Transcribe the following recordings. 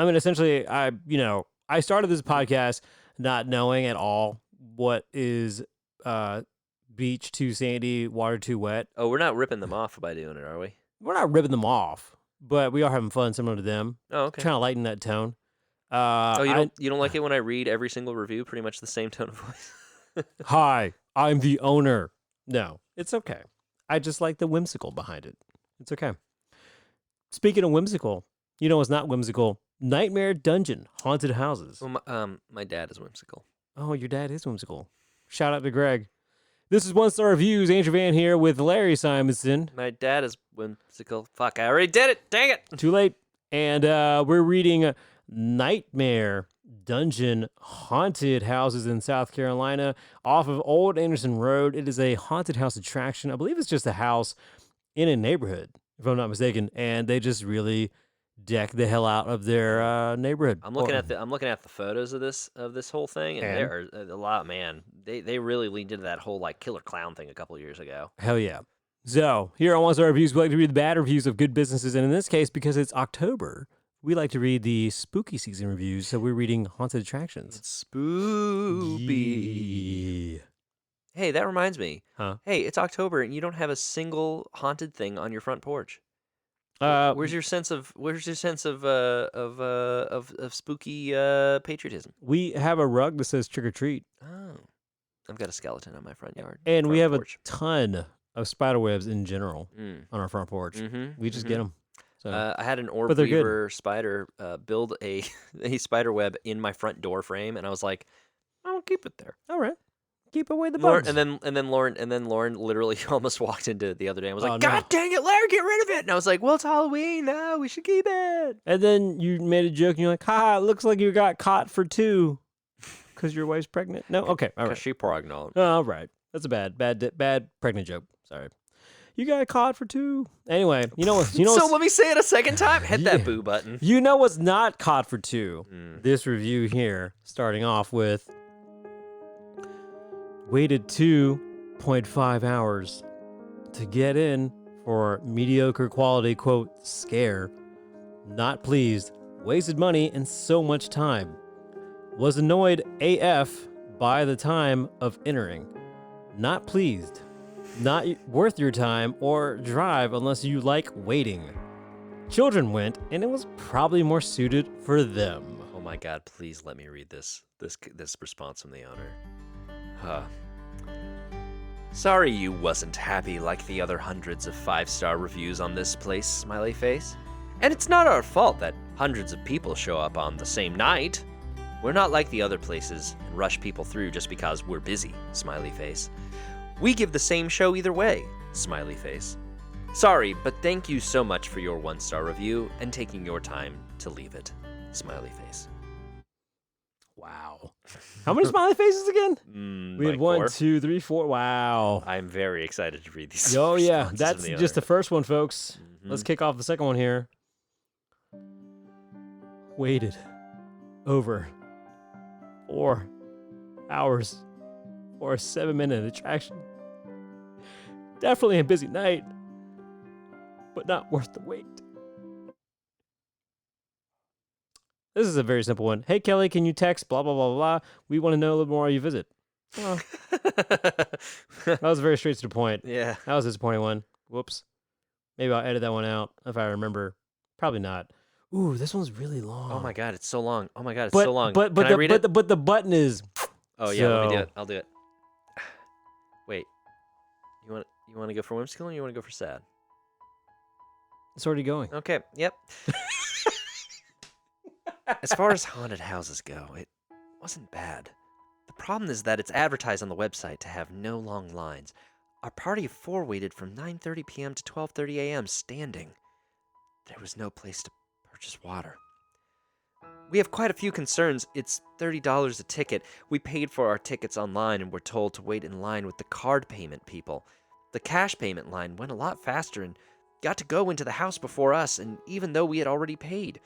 I mean, essentially, I started this podcast not knowing at all what is beach too sandy, water too wet. Oh, we're not ripping them off by doing it, are we? We're not ripping them off, but we are having fun similar to them. Oh, okay. Trying to lighten that tone. You don't like it when I read every single review pretty much the same tone of voice? Hi, I'm the owner. No, it's okay. I just like the whimsical behind it. It's okay. Speaking of whimsical, you know what's not whimsical? Nightmare Dungeon, haunted houses. Well, my dad is whimsical. Oh, your dad is whimsical. Shout out to Greg. This is One Star Reviews. Andrew Van here with Larry Simonson. My dad is whimsical. Fuck, I already did it. Dang it. Too late. And we're reading Nightmare Dungeon, haunted houses in South Carolina off of Old Anderson Road. It is a haunted house attraction. I believe it's just a house in a neighborhood, if I'm not mistaken. And they just really deck the hell out of their neighborhood. I'm looking at the photos of this whole thing, and there are a lot. Man, they really leaned into that whole like killer clown thing a couple years ago. Hell yeah. So here on One Star Reviews, we like to read the bad reviews of good businesses, and in this case, because it's October, we like to read the spooky season reviews. So we're reading haunted attractions. It's spooky. Yeah. Hey, that reminds me. Huh? Hey, it's October, and you don't have a single haunted thing on your front porch. Where's your sense of spooky patriotism? We have a rug that says trick or treat. Oh, I've got a skeleton on my front yard. And we have porch. a ton of spider webs in general on our front porch. Mm-hmm, We just get them. So. I had an orb weaver spider build a spider web in my front door frame, and I was like, I'll keep it there. All right. Keep away the bugs. And then Lauren literally almost walked into it the other day and was like, Oh, God no. dang it, Larry, get rid of it. And I was like, well, it's Halloween now. We should keep it. And then you made a joke, and you're like, ha, it looks like you got caught for two because your wife's pregnant. No? Okay. All right. Because she pregnant. All right. That's a bad pregnant joke. Sorry. You got caught for two. Anyway, you know what? So let me say it a second time. Hit that boo button. You know what's not caught for two? This review here, starting off with, waited 2.5 hours to get in for mediocre quality, quote, scare. Not pleased. Wasted money and so much time. Was annoyed AF by the time of entering. Not pleased. Not worth your time or drive unless you like waiting. Children went, and it was probably more suited for them. Oh my God! Please let me read this response from the owner. Sorry you wasn't happy like the other hundreds of 5-star reviews on this place, smiley face. And it's not our fault that hundreds of people show up on the same night. We're not like the other places and rush people through just because we're busy, smiley face. We give the same show either way, smiley face. Sorry, but thank you so much for your 1-star review and taking your time to leave it, smiley face. Wow. How many smiley faces again? We had 1, 2, 3, 4. Wow. I'm very excited to read these. Oh, yeah. That's just the first one, folks. Let's kick off the second one here. Waited over 4 hours for a 7-minute attraction. Definitely a busy night, but not worth the wait. This is a very simple one. Hey, Kelly, can you text blah, blah, blah, blah. We want to know a little more while you visit. Oh. That was very straight to the point. Yeah. That was a disappointing one. Whoops. Maybe I'll edit that one out if I remember. Probably not. Ooh, this one's really long. Oh my God, it's so long. Oh my God, it's so long. But the button is. Oh yeah, let me do it. I'll do it. Wait, you want to go for whimsical or you want to go for sad? It's already going. Okay. Yep. As far as haunted houses go, it wasn't bad. The problem is that it's advertised on the website to have no long lines. Our party of 4 waited from 9:30 p.m. to 12:30 a.m. standing. There was no place to purchase water. We have quite a few concerns. It's $30 a ticket. We paid for our tickets online and were told to wait in line with the card payment people. The cash payment line went a lot faster and got to go into the house before us, and even though we had already paid.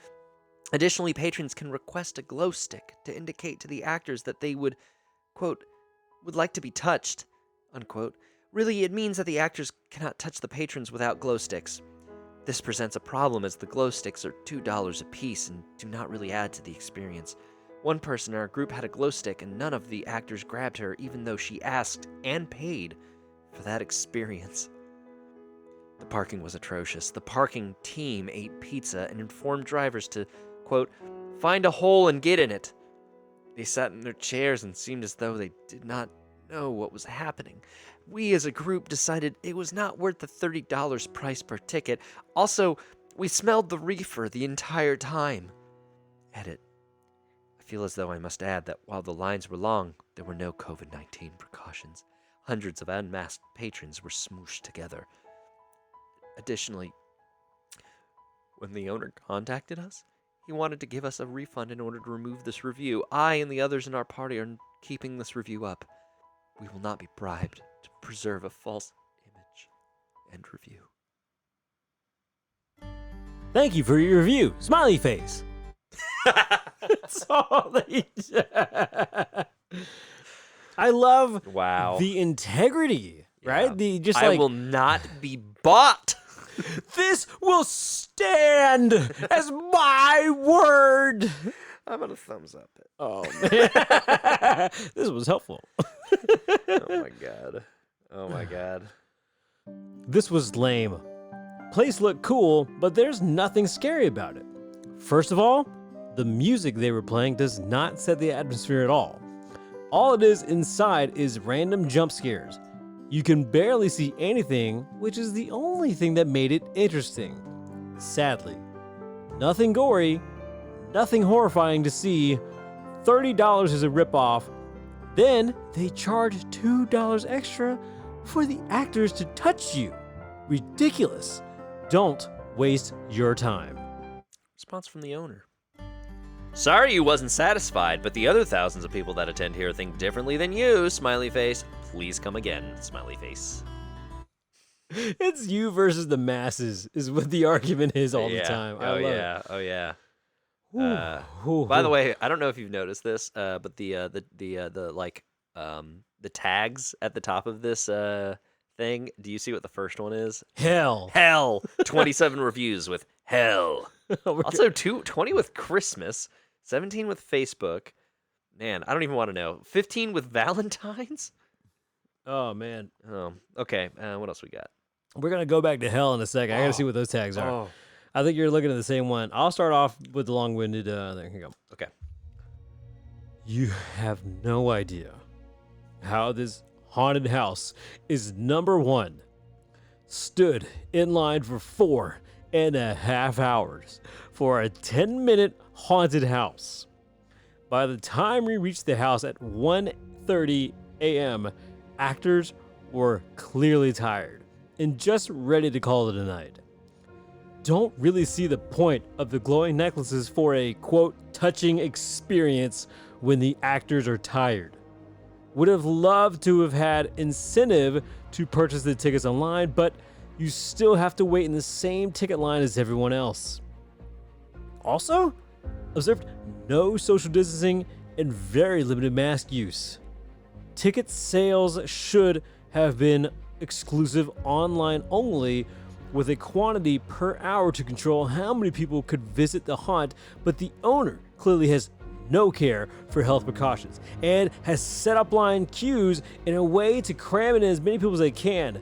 Additionally, patrons can request a glow stick to indicate to the actors that they would, quote, would like to be touched, unquote. Really, it means that the actors cannot touch the patrons without glow sticks. This presents a problem as the glow sticks are $2 a piece and do not really add to the experience. One person in our group had a glow stick and none of the actors grabbed her even though she asked and paid for that experience. The parking was atrocious. The parking team ate pizza and informed drivers to, quote, find a hole and get in it. They sat in their chairs and seemed as though they did not know what was happening. We as a group decided it was not worth the $30 price per ticket. Also, we smelled the reefer the entire time. Edit. I feel as though I must add that while the lines were long, there were no COVID-19 precautions. Hundreds of unmasked patrons were smooshed together. Additionally, when the owner contacted us, he wanted to give us a refund in order to remove this review. I and the others in our party are keeping this review up. We will not be bribed to preserve a false image. End review. Thank you for your review. Smiley face. That's all they I love the integrity, right? Yeah. The I will not be bought. This will stand as my word. I'm gonna thumbs up it. Oh man, this was helpful. Oh my god. Oh my god. This was lame. Place looked cool, but there's nothing scary about it. First of all, the music they were playing does not set the atmosphere at all. All it is inside is random jump scares. You can barely see anything, which is the only thing that made it interesting. Sadly, nothing gory, nothing horrifying to see. $30 is a ripoff. Then they charge $2 extra for the actors to touch you. Ridiculous. Don't waste your time. Response from the owner. Sorry you wasn't satisfied, but the other thousands of people that attend here think differently than you, smiley face. Please come again, smiley face. It's you versus the masses is what the argument is all the time. I love it. Oh yeah. Ooh, By the way, I don't know if you've noticed this, but the tags at the top of this thing. Do you see what the first one is? Hell. 27 reviews with hell. Also 20 with Christmas, 17 with Facebook. Man, I don't even want to know. 15 with Valentine's. Oh man. Oh, okay. What else we got? We're gonna go back to hell in a second. I gotta see what those tags are. Oh. I think you're looking at the same one. I'll start off with the long-winded. There you go. Okay. You have no idea how this haunted house is number one. Stood in line for 4.5 hours for a 10-minute haunted house. By the time we reached the house at 1:30 a.m., actors were clearly tired and just ready to call it a night. Don't really see the point of the glowing necklaces for a, quote, touching experience when the actors are tired. Would have loved to have had incentive to purchase the tickets online, but you still have to wait in the same ticket line as everyone else. Also, observed no social distancing and very limited mask use. Ticket sales should have been exclusive online only, with a quantity per hour to control how many people could visit the haunt, but the owner clearly has no care for health precautions and has set up line queues in a way to cram in as many people as they can.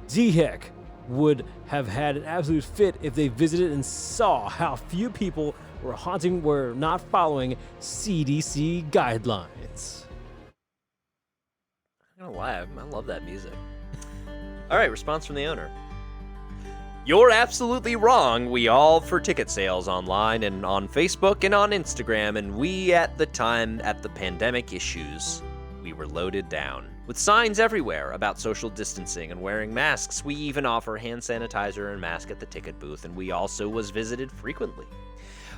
D-Heck would have had an absolute fit if they visited and saw how few people were not following CDC guidelines. I'm not gonna lie, I love that music. All right, response from the owner. You're absolutely wrong. We all for ticket sales online and on Facebook and on Instagram, and we at the time at the pandemic issues, we were loaded down with signs everywhere about social distancing and wearing masks. We even offer hand sanitizer and mask at the ticket booth, and we also was visited frequently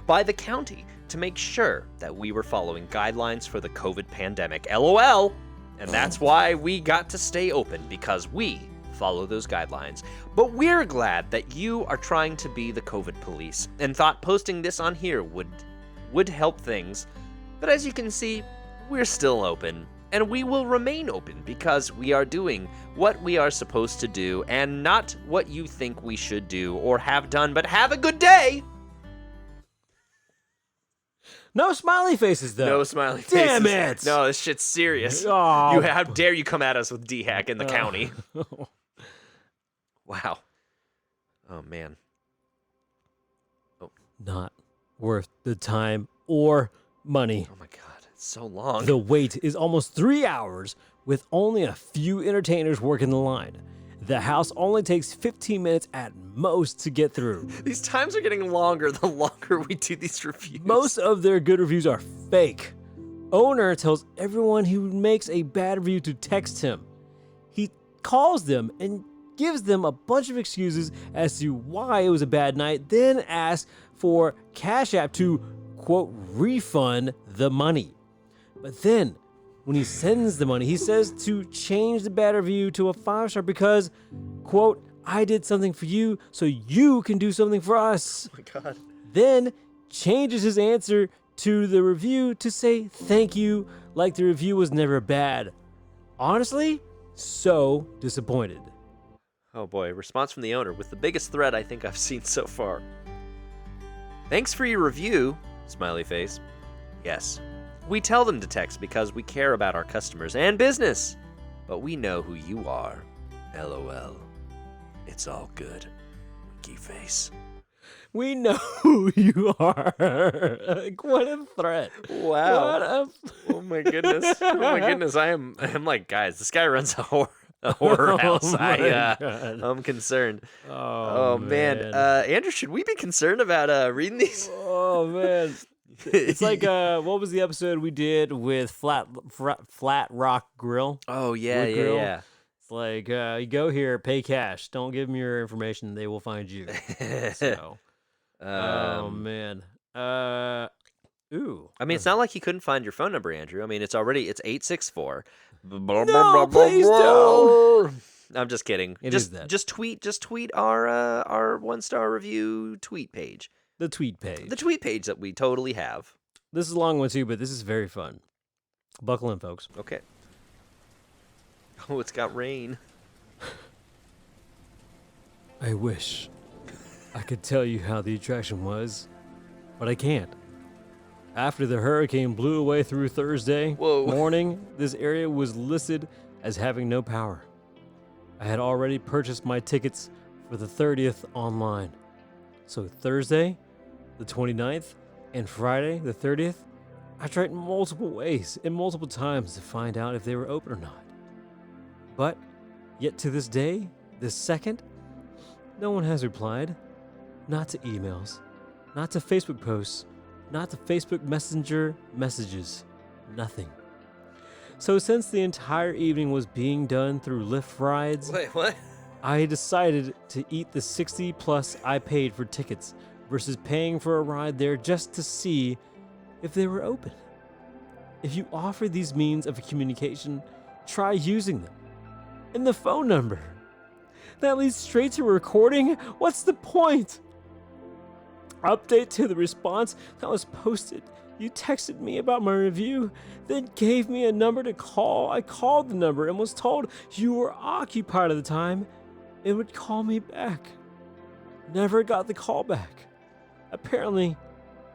by the county to make sure that we were following guidelines for the COVID pandemic. LOL. And that's why we got to stay open, because we follow those guidelines. But we're glad that you are trying to be the COVID police and thought posting this on here would help things. But as you can see, we're still open and we will remain open because we are doing what we are supposed to do and not what you think we should do or have done, but have a good day! No smiley faces, though. No smiley faces. Damn it! No, this shit's serious. Oh. How dare you come at us with D-Hack in the county? Wow. Oh, man. Not worth the time or money. Oh, my God. It's so long. The wait is almost 3 hours with only a few entertainers working the line. The house only takes 15 minutes at most to get through. These times are getting longer the longer we do these reviews. Most of their good reviews are fake. Owner tells everyone who makes a bad review to text him. He calls them and gives them a bunch of excuses as to why it was a bad night, then asks for Cash App to, quote, refund the money. But then, when he sends the money, he says to change the bad review to a 5-star because, quote, I did something for you so you can do something for us. Oh my God. Then changes his answer to the review to say thank you, like the review was never bad. Honestly, so disappointed. Oh boy, response from the owner with the biggest thread I think I've seen so far. Thanks for your review, smiley face. Yes, we tell them to text because we care about our customers and business, but we know who you are. LOL. It's all good, winky face. We know who you are. Like, what a threat. Wow. Oh my goodness. Oh my goodness. I'm like, guys, this guy runs a horror house. I'm concerned. Oh man. Andrew, should we be concerned about reading these? Oh man. It's like what was the episode we did with Flat Rock Grill? Oh yeah, Wood yeah, Grill? yeah. It's like you go here, pay cash. Don't give them your information; they will find you. So, oh man. Ooh. I mean, it's not like he couldn't find your phone number, Andrew. I mean, it's 864. No, please don't. I'm just kidding. It is that. Just tweet our 1-star review tweet page. The tweet page. The tweet page that we totally have. This is a long one too, but this is very fun. Buckle in, folks. Okay. Oh, it's got rain. I wish I could tell you how the attraction was, but I can't. After the hurricane blew away through Thursday morning, this area was listed as having no power. I had already purchased my tickets for the 30th online. So Thursday, the 29th, and Friday, the 30th, I tried multiple ways and multiple times to find out if they were open or not. But yet to this day, this second, no one has replied. Not to emails, not to Facebook posts, not to Facebook Messenger messages, nothing. So since the entire evening was being done through Lyft rides, Wait, what? I decided to eat the $60 plus I paid for tickets versus paying for a ride there just to see if they were open. If you offer these means of communication, try using them. And the phone number that leads straight to a recording, what's the point? Update to the response that was posted. You texted me about my review, then gave me a number to call. I called the number and was told you were occupied at the time and would call me back. Never got the call back. Apparently,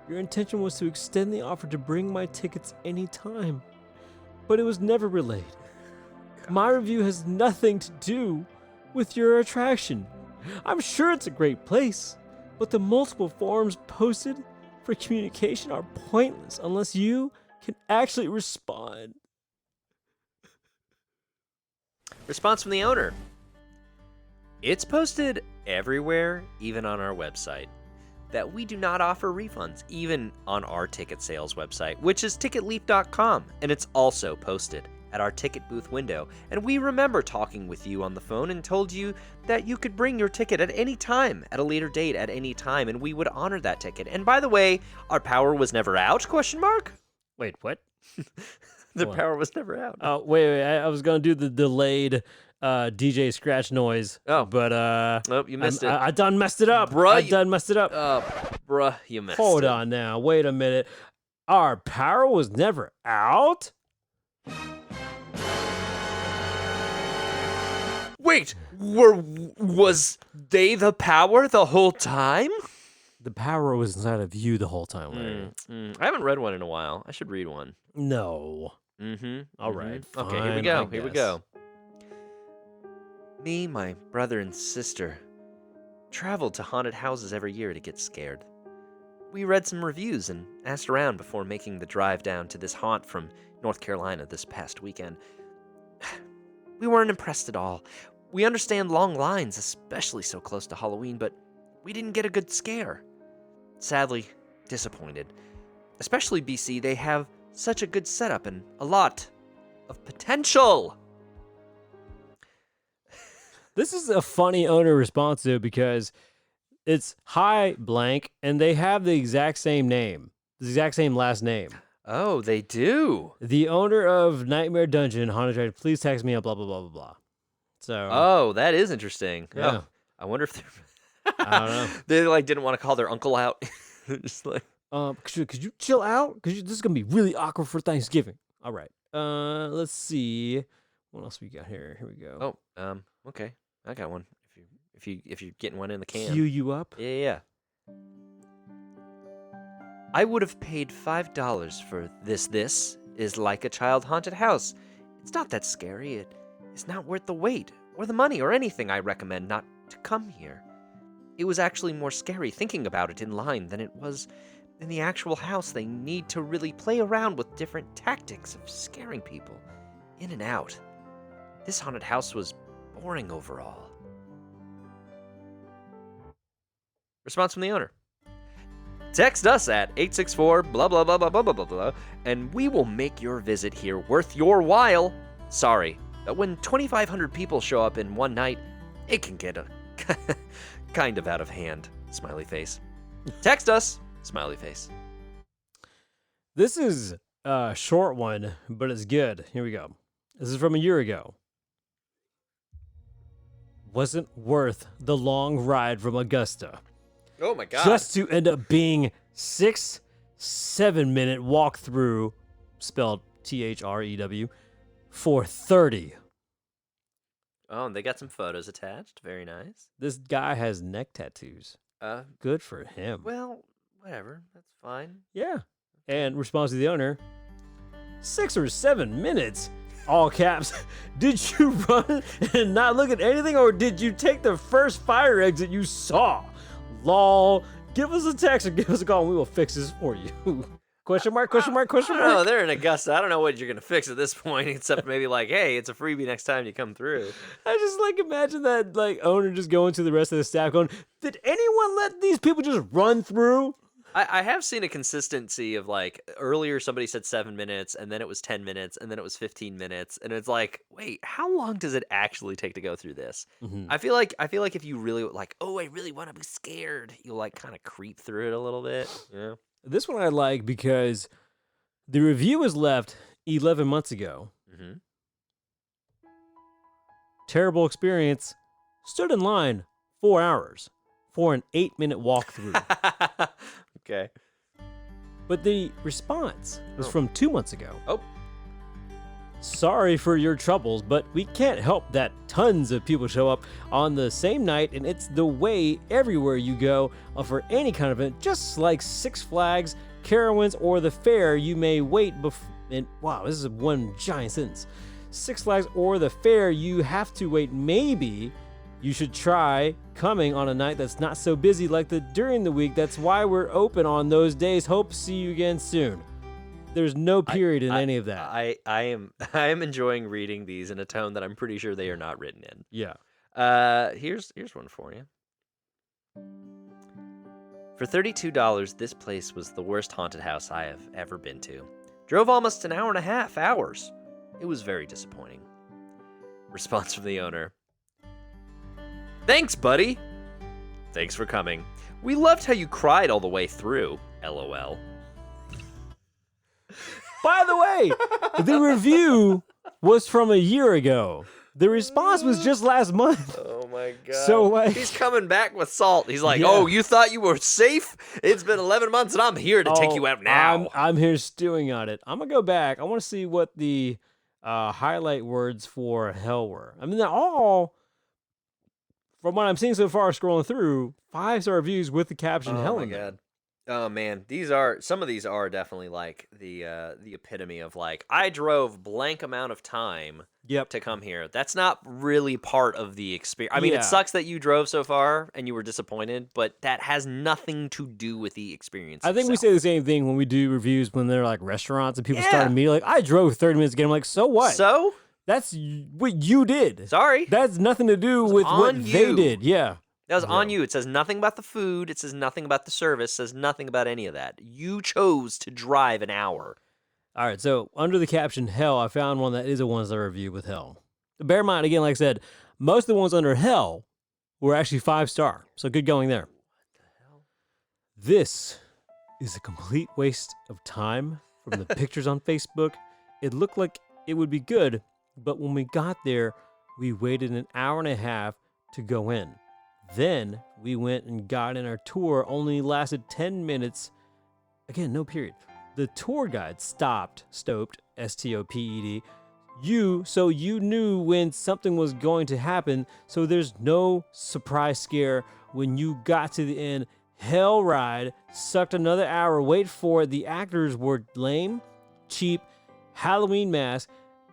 your intention was to extend the offer to bring my tickets anytime, but it was never relayed. My review has nothing to do with your attraction. I'm sure it's a great place, but the multiple forums posted for communication are pointless unless you can actually respond. Response from the owner. It's posted everywhere, even on our website, that we do not offer refunds, even on our ticket sales website, which is ticketleap.com, and it's also posted at our ticket booth window. And we remember talking with you on the phone and told you that you could bring your ticket at any time, at a later date, at any time, and we would honor that ticket. And by the way, our power was never out, ? Wait, what? The power was never out. Oh, wait, I was going to do the delayed DJ scratch noise. Oh. But Oh, you missed it. I done messed it up. Bruh, I done messed it up. Bruh, you missed Hold it. on now. Wait a minute. Our power was never out? Wait, was they the power the whole time? The power was inside of you the whole time, Larry. I haven't read one in a while. I should read one. No. Mm-hmm. All right. Okay, here we fine, go. I Here we guess. go. Me, my brother, and sister traveled to haunted houses every year to get scared. We read some reviews and asked around before making the drive down to this haunt from North Carolina this past weekend. We weren't impressed at all. We understand long lines, especially so close to Halloween, but we didn't get a good scare. Sadly, disappointed. Especially BC, they have such a good setup and a lot of potential. This is a funny owner response to because it's hi blank and they have the exact same name, the exact same last name. Oh, they do. The owner of Nightmare Dungeon, Haunted Drive, please text me at blah blah blah blah blah. So Oh, that is interesting. yeah. Oh, I wonder if I don't know. they like didn't want to call their uncle out. Just like Could you chill out? This is gonna be really awkward for Thanksgiving. All right. Let's see. What else we got here? Here we go. okay. I got one. If you're getting one in the can. Cue you up. Yeah. I would have paid $5 for this. This is like a child haunted house. It's not that scary. It is not worth the wait or the money or anything. I recommend not to come here. It was actually more scary thinking about it in line than it was in the actual house. They need to really play around with different tactics of scaring people in and out. This haunted house was boring overall. Response from the owner. Text us at 864 blah blah blah blah blah blah blah blah, and we will make your visit here worth your while. Sorry, but when 2,500 people show up in one night, it can get a kind of out of hand. Smiley face. Text us. Smiley face. This is a short one, but it's good. Here we go. This is from a year ago. Wasn't worth the long ride from Augusta. Oh my god. Just to end up being 6-7 minute walkthrough, spelled THREW, for 30. Oh, and they got some photos attached. Very nice. This guy has neck tattoos. Good for him. Well, whatever. That's fine. Yeah. And response to the owner, 6 or 7 minutes, all caps. Did you run and not look at anything, or did you take the first fire exit you saw? Lol. Give us a text or give us a call and we will fix this for you. Question mark, question mark, question mark. No, they're in Augusta. I don't know what you're going to fix at this point, except maybe like, hey, it's a freebie next time you come through. I just like imagine that like owner just going to the rest of the staff going, did anyone let these people just run through? I have seen a consistency of like earlier somebody said 7 minutes and then it was 10 minutes and then it was 15 minutes. And it's like, wait, how long does it actually take to go through this? Mm-hmm. I feel like if you really like, oh, I really want to be scared, you'll like kind of creep through it a little bit. Yeah. This one I like because the review was left 11 months ago. Mm-hmm. Terrible experience. Stood in line 4 hours for an 8-minute walkthrough. Okay. But the response was from 2 months ago. Oh. Sorry for your troubles, but we can't help that tons of people show up on the same night, and it's the way everywhere you go for any kind of event, just like Six Flags, Carowinds, or the fair. You may wait wow, this is one giant sentence. Six Flags or the fair, you have to wait. Maybe you should try coming on a night that's not so busy like during the week. That's why we're open on those days. Hope to see you again soon. There's no period in any of that. I am enjoying reading these in a tone that I'm pretty sure they are not written in. Yeah. Here's one for you. For $32, this place was the worst haunted house I have ever been to. Drove almost an hour and a half. Hours. It was very disappointing. Response from the owner. Thanks, buddy. Thanks for coming. We loved how you cried all the way through. LOL. By the way, the review was from a year ago. The response was just last month. Oh my god. So like, he's coming back with salt. He's like, Yeah. "Oh, you thought you were safe? It's been 11 months and I'm here to take you out now." I'm here stewing on it. I'm gonna go back. I want to see what the highlight words for hell were. I mean, they're all from what I'm seeing so far, scrolling through, 5-star reviews with the caption Oh hell my in there. god. Oh man, some of these are definitely like the epitome of like I drove blank amount of time Yep. to come here. That's not really part of the experience. I mean, it Yeah. sucks that you drove so far and you were disappointed, but that has nothing to do with the experience. I think we itself. say the same thing when we do reviews when they're like restaurants and people start Yeah. immediately like, I drove 30 minutes to get. I'm like, so what? So That's what you did. sorry. That's nothing to do with what on they you. did. Yeah. That was on Yeah. you. It says nothing about the food. It says nothing about the service. It says nothing about any of that. You chose to drive an hour. All right. So under the caption hell, I found one that is a 1-star review with hell. Bear in mind, again, like I said, most of the ones under hell were actually 5-star. So good going there. What the hell? This is a complete waste of time from the pictures on Facebook. It looked like it would be good, but when we got there, we waited an hour and a half to go in. Then we went and got in our tour, only lasted 10 minutes. Again, no period. The tour guide stopped, S-T-O-P-E-D, so you knew when something was going to happen, so there's no surprise scare when you got to the end. Hell ride, sucked another hour, wait for it. The actors were lame, cheap, Halloween mask.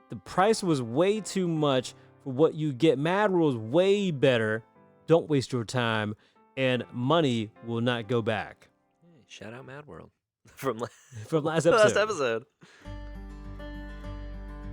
The price was way too much for what you get. Mad World was way better. Don't waste your time, and money will not go back. Hey, shout out Mad World from Last episode. last episode.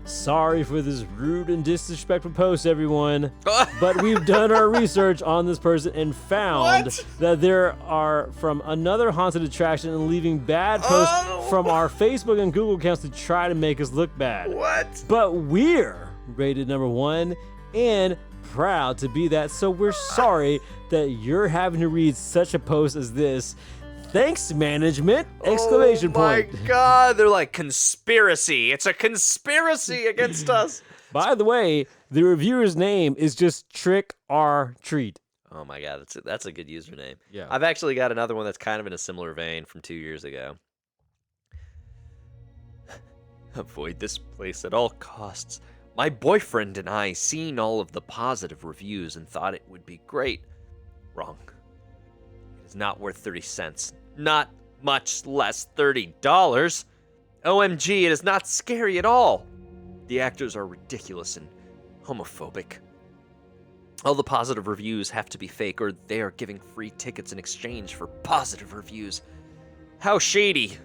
Sorry for this rude and disrespectful post, everyone. But we've done our research on this person and found What? that there are from another haunted attraction and leaving bad posts Oh. from our Facebook and Google accounts to try to make us look bad. What? But we're rated number 1 and proud to be that. So we're sorry that you're having to read such a post as this. Thanks, management! Exclamation point. Oh my god, they're like conspiracy. It's a conspiracy against us. By the way, the reviewer's name is just Trick or Treat. Oh my god, that's a good username. Yeah. I've actually got another one that's kind of in a similar vein from 2 years ago. Avoid this place at all costs. My boyfriend and I seen all of the positive reviews and thought it would be great. Wrong. It is not worth 30 cents. Not much less $30. OMG, it is not scary at all. The actors are ridiculous and homophobic. All the positive reviews have to be fake or they are giving free tickets in exchange for positive reviews. How shady.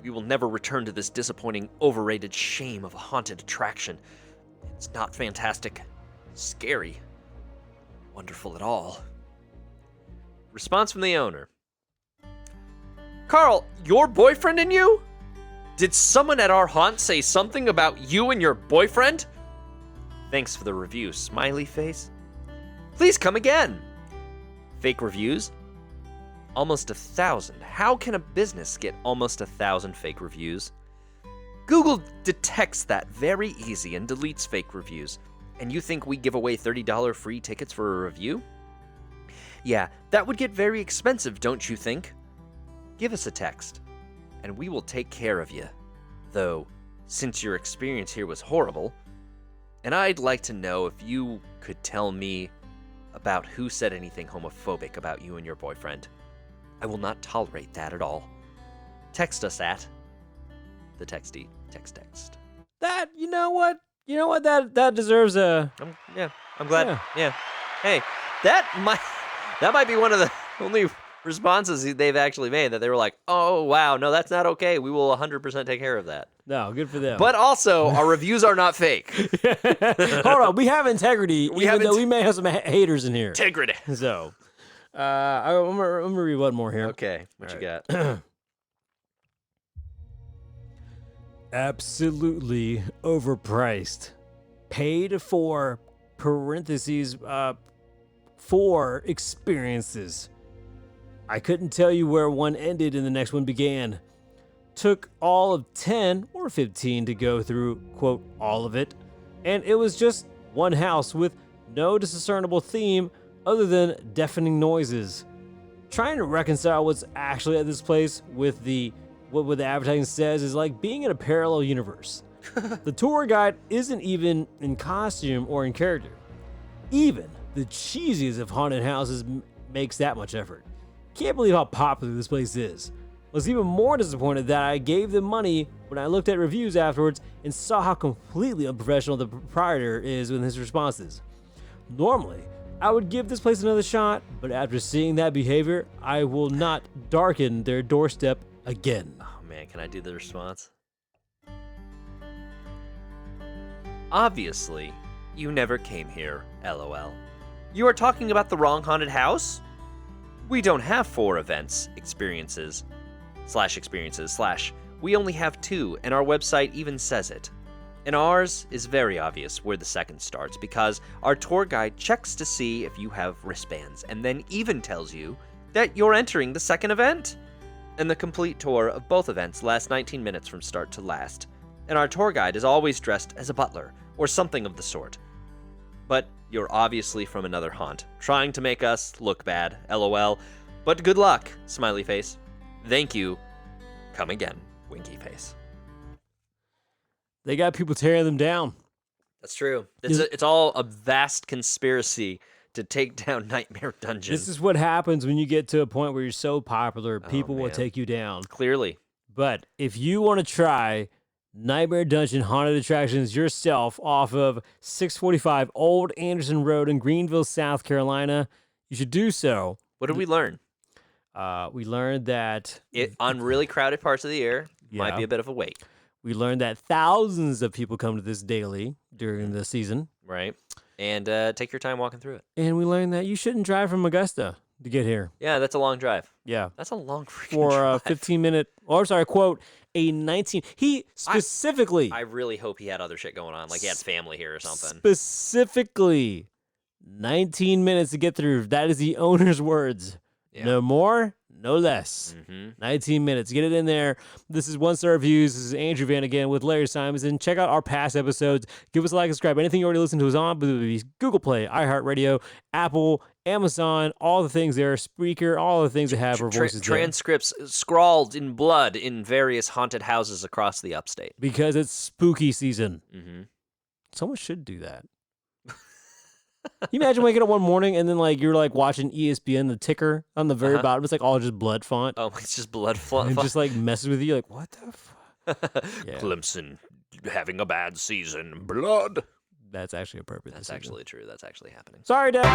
We will never return to this disappointing, overrated shame of a haunted attraction. It's not fantastic, scary, wonderful at all. Response from the owner. Carl, your boyfriend and you? Did someone at our haunt say something about you and your boyfriend? Thanks for the review, smiley face. Please come again. Fake reviews? Almost 1,000. How can a business get almost 1,000 fake reviews? Google detects that very easy and deletes fake reviews. And you think we give away $30 free tickets for a review? Yeah, that would get very expensive, don't you think? Give us a text, and we will take care of you. Though, since your experience here was horrible, and I'd like to know if you could tell me about who said anything homophobic about you and your boyfriend. I will not tolerate that at all. Text us at the texty text. That, you know what? That deserves a... I'm glad. Yeah. Hey, that might be one of the only responses they've actually made that they were like, oh, wow, no, that's not okay. We will 100% take care of that. No, good for them. But also, our reviews are not fake. Hold on, we have integrity, even though we may have some haters in here. Integrity. So, I'm gonna read one more here. Okay, what you got? Absolutely overpriced. Paid for, parentheses, for experiences. I couldn't tell you where one ended and the next one began. Took all of 10 or 15 to go through, quote, all of it. And it was just one house with no discernible theme other than deafening noises. Trying to reconcile what's actually at this place with what the advertising says is like being in a parallel universe. The tour guide isn't even in costume or in character. Even the cheesiest of haunted houses makes that much effort. Can't believe how popular this place is. Was even more disappointed that I gave them money when I looked at reviews afterwards and saw how completely unprofessional the proprietor is with his responses. Normally, I would give this place another shot, but after seeing that behavior, I will not darken their doorstep again. Oh man, can I do the response? Obviously, you never came here, LOL. You are talking about the wrong haunted house? We don't have 4 experiences, we only have 2, and our website even says it. And ours is very obvious where the second starts because our tour guide checks to see if you have wristbands and then even tells you that you're entering the second event. And the complete tour of both events lasts 19 minutes from start to last. And our tour guide is always dressed as a butler or something of the sort. But you're obviously from another haunt, trying to make us look bad, LOL. But good luck, smiley face. Thank you. Come again, winky face. They got people tearing them down. That's true. It's all a vast conspiracy to take down Nightmare Dungeon. This is what happens when you get to a point where you're so popular, people will take you down. Clearly. But if you want to try Nightmare Dungeon haunted attractions yourself off of 645 Old Anderson Road in Greenville, South Carolina, you should do so. What did we learn? We learned that On really crowded parts of the year, might be a bit of a wait. We learned that thousands of people come to this daily during the season. Right. And take your time walking through it. And we learned that you shouldn't drive from Augusta to get here. Yeah, that's a long drive. Yeah. That's a long freaking For drive. a 15-minute, or sorry, quote, a 19. He specifically. I really hope he had other shit going on, like he had family here or something. Specifically, 19 minutes to get through. That is the owner's words. Yeah. No more, no less. 19 minutes. Get it in there. This is One Star Reviews. This is Andrew Van again with Larry Simonson. Check out our past episodes. Give us a like and subscribe. Anything you already listened to is on Google Play, iHeartRadio, Apple, Amazon, all the things there, Spreaker, all the things that have our voices there. Transcripts scrawled in blood in various haunted houses across the upstate. Because it's spooky season. Someone should do that. You imagine waking up one morning and then you're watching ESPN, the ticker on the very bottom. It's all just blood font. Oh, it's just blood font. And just messes with you. What the fuck? Yeah. Clemson having a bad season. Blood. That's actually appropriate. That's actually true. That's actually happening. Sorry, Dad.